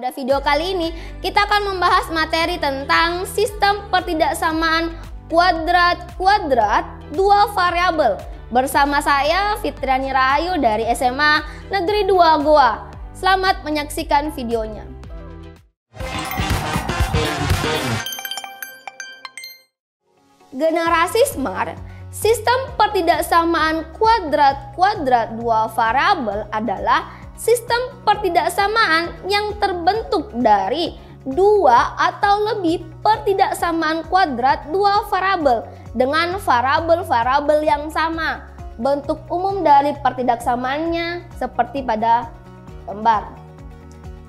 Pada video kali ini, kita akan membahas materi tentang sistem pertidaksamaan kuadrat-kuadrat dua variabel. Bersama saya, Fitriani Rahayu dari SMA Negeri 2 Goa. Selamat menyaksikan videonya. Generasi Smart, sistem pertidaksamaan kuadrat-kuadrat dua variabel adalah sistem pertidaksamaan yang terbentuk dari dua atau lebih pertidaksamaan kuadrat dua variabel dengan variabel-variabel yang sama. Bentuk umum dari pertidaksamaannya seperti pada gambar.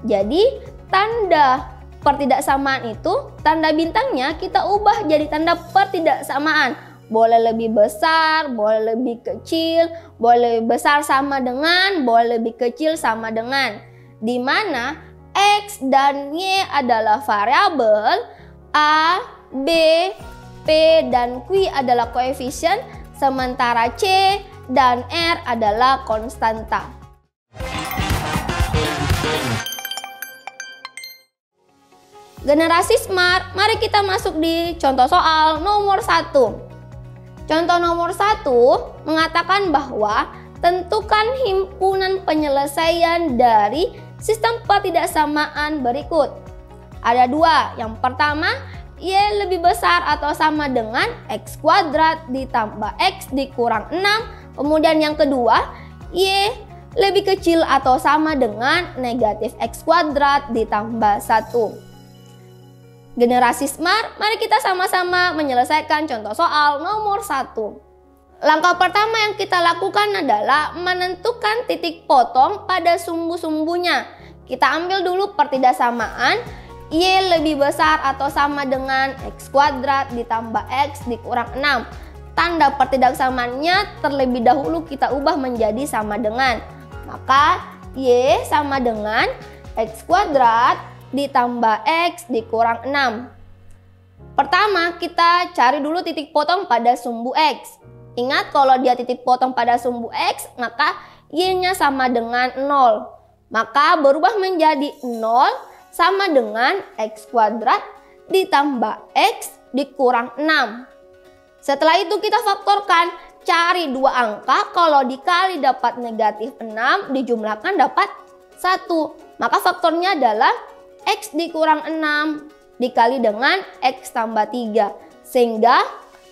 Jadi, tanda pertidaksamaan itu, tanda bintangnya kita ubah jadi tanda pertidaksamaan. Boleh lebih besar, boleh lebih kecil, boleh lebih besar sama dengan, boleh lebih kecil sama dengan. Di mana X dan Y adalah variabel, A, B, P, dan Q adalah koefisien, sementara C dan R adalah konstanta. Generasi Smart, mari kita masuk di contoh soal nomor 1. Contoh nomor 1 mengatakan bahwa tentukan himpunan penyelesaian dari sistem pertidaksamaan berikut. Ada dua. Yang pertama, Y lebih besar atau sama dengan X kuadrat ditambah X dikurang 6. Kemudian yang kedua, Y lebih kecil atau sama dengan negatif X kuadrat ditambah 1. Generasi Smart, mari kita sama-sama menyelesaikan contoh soal nomor 1. Langkah pertama yang kita lakukan adalah menentukan titik potong pada sumbu-sumbunya. Kita ambil dulu pertidaksamaan Y lebih besar atau sama dengan X kuadrat ditambah X dikurang 6. Tanda pertidaksamaannya terlebih dahulu kita ubah menjadi sama dengan. Maka Y sama dengan X kuadrat ditambah X dikurang 6. Pertama, kita cari dulu titik potong pada sumbu X. Ingat, kalau dia titik potong pada sumbu X, maka Y-nya sama dengan 0. Maka berubah menjadi 0 sama dengan X kuadrat ditambah X dikurang 6. Setelah itu kita faktorkan, cari dua angka, kalau dikali dapat negatif 6, dijumlahkan dapat 1. Maka faktornya adalah X dikurang 6 dikali dengan X tambah 3. Sehingga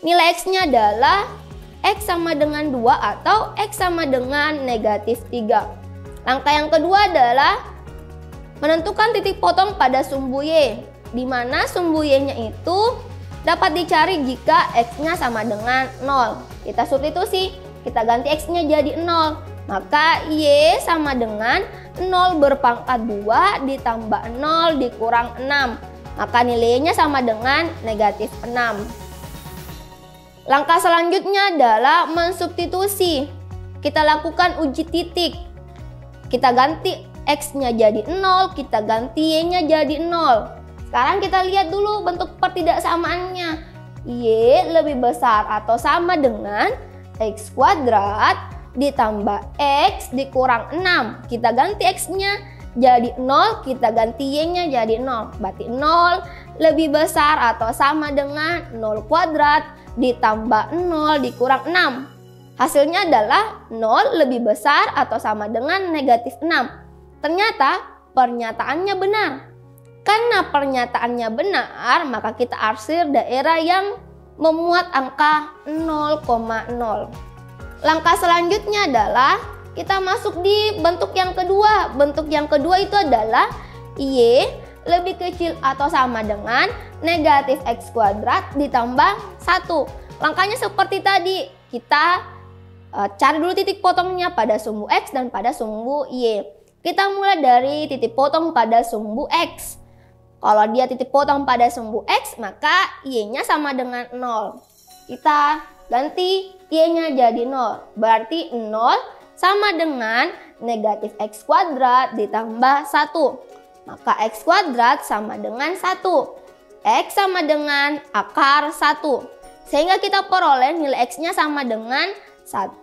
nilai X-nya adalah X sama dengan 2 atau X sama dengan negatif 3. Langkah yang kedua adalah menentukan titik potong pada sumbu Y. Di mana sumbu Y-nya itu dapat dicari jika X-nya sama dengan 0. Kita substitusi, kita ganti X-nya jadi 0. Maka Y sama dengan 0 berpangkat 2 ditambah 0 dikurang 6. Maka nilainya sama dengan negatif 6. Langkah selanjutnya adalah mensubstitusi. Kita lakukan uji titik. Kita ganti X-nya jadi 0, kita ganti Y-nya jadi 0. Sekarang kita lihat dulu bentuk pertidaksamaannya. Y lebih besar atau sama dengan X kuadrat ditambah X dikurang 6. Kita ganti X-nya jadi 0, kita ganti Y-nya jadi 0. Berarti 0 lebih besar atau sama dengan 0 kuadrat ditambah 0 dikurang 6. Hasilnya adalah 0 lebih besar atau sama dengan negatif 6. Ternyata pernyataannya benar. Karena pernyataannya benar, maka kita arsir daerah yang memuat angka 0,0. Langkah selanjutnya adalah kita masuk di bentuk yang kedua. Bentuk yang kedua itu adalah Y lebih kecil atau sama dengan negatif X kuadrat ditambah 1. Langkahnya seperti tadi. Kita cari dulu titik potongnya pada sumbu X dan pada sumbu Y. Kita mulai dari titik potong pada sumbu X. Kalau dia titik potong pada sumbu X, maka Y-nya sama dengan 0. Kita ganti Y-nya jadi 0. Berarti 0 sama dengan negatif X kuadrat ditambah 1. Maka X kuadrat sama dengan 1. X sama dengan akar 1. Sehingga kita peroleh nilai X-nya sama dengan 1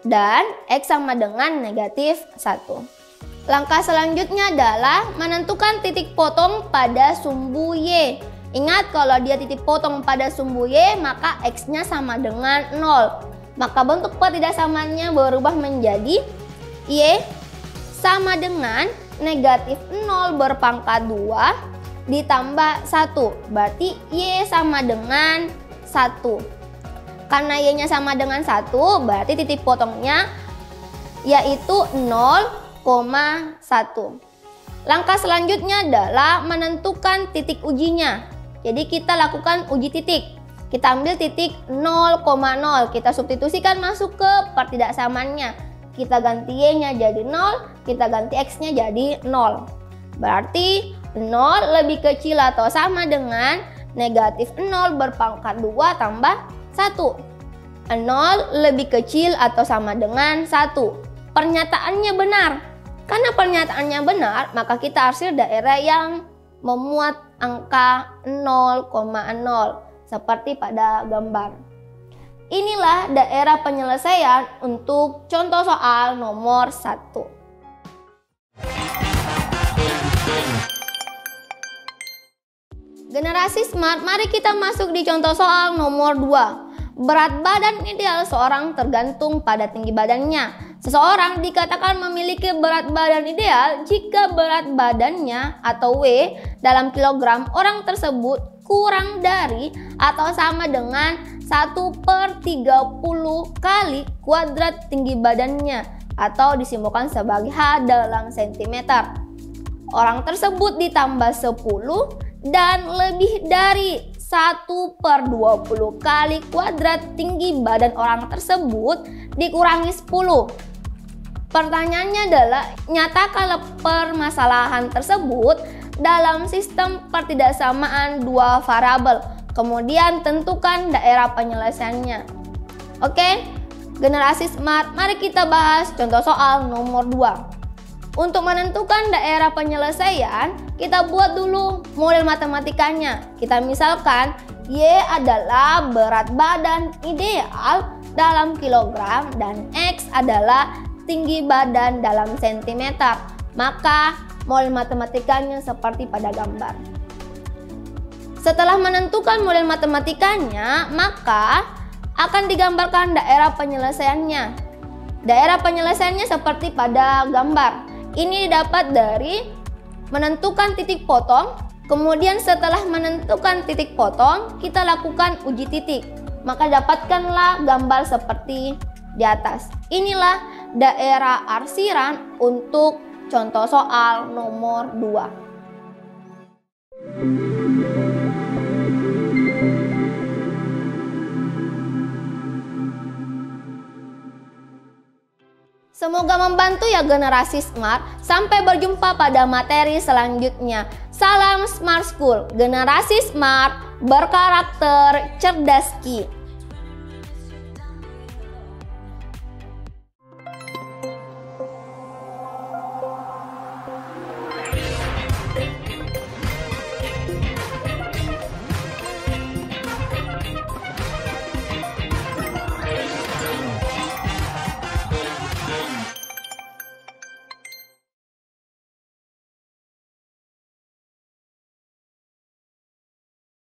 dan X sama dengan negatif 1. Langkah selanjutnya adalah menentukan titik potong pada sumbu Y. Ingat, kalau dia titik potong pada sumbu Y, maka X-nya sama dengan 0. Maka bentuk pertidaksamannya berubah menjadi Y sama dengan negatif 0 berpangkat 2 ditambah 1. Berarti Y sama dengan 1. Karena Y-nya sama dengan 1, berarti titik potongnya yaitu 0,1. Langkah selanjutnya adalah menentukan titik ujinya. Jadi kita lakukan uji titik. Kita ambil titik 0,0, kita substitusikan masuk ke pertidaksamannya. Kita ganti Y-nya jadi 0, kita ganti X-nya jadi 0. Berarti 0 lebih kecil atau sama dengan negatif 0 berpangkat 2 tambah 1. 0 lebih kecil atau sama dengan 1. Pernyataannya benar. Karena pernyataannya benar, maka kita arsir daerah yang memuat angka 0,0 seperti pada gambar. Inilah daerah penyelesaian untuk contoh soal nomor 1. Generasi smart, mari kita masuk di contoh soal nomor 2. Berat badan ideal seorang tergantung pada tinggi badannya. Seseorang dikatakan memiliki berat badan ideal jika berat badannya atau W dalam kilogram orang tersebut kurang dari atau sama dengan 1/30 kali kuadrat tinggi badannya, atau disimbolkan sebagai H dalam sentimeter. Orang tersebut ditambah 10 dan lebih dari 1/20 kali kuadrat tinggi badan orang tersebut dikurangi 10. Pertanyaannya adalah, nyatakanlah permasalahan tersebut dalam sistem pertidaksamaan dua variabel. Kemudian tentukan daerah penyelesaiannya. Oke, generasi smart, mari kita bahas contoh soal nomor 2. Untuk menentukan daerah penyelesaian, kita buat dulu model matematikanya. Kita misalkan Y adalah berat badan ideal dalam kilogram dan X adalah tinggi badan dalam sentimeter. Maka model matematikanya seperti pada gambar. Setelah menentukan model matematikanya, maka akan digambarkan daerah penyelesaiannya. Daerah penyelesaiannya seperti pada gambar. Ini didapat dari menentukan titik potong, kemudian setelah menentukan titik potong, kita lakukan uji titik. Maka dapatkanlah gambar seperti di atas. Inilah daerah arsiran untuk contoh soal nomor 2. Semoga membantu ya generasi smart. Sampai berjumpa pada materi selanjutnya. Salam Smart School, generasi smart berkarakter cerdas ki.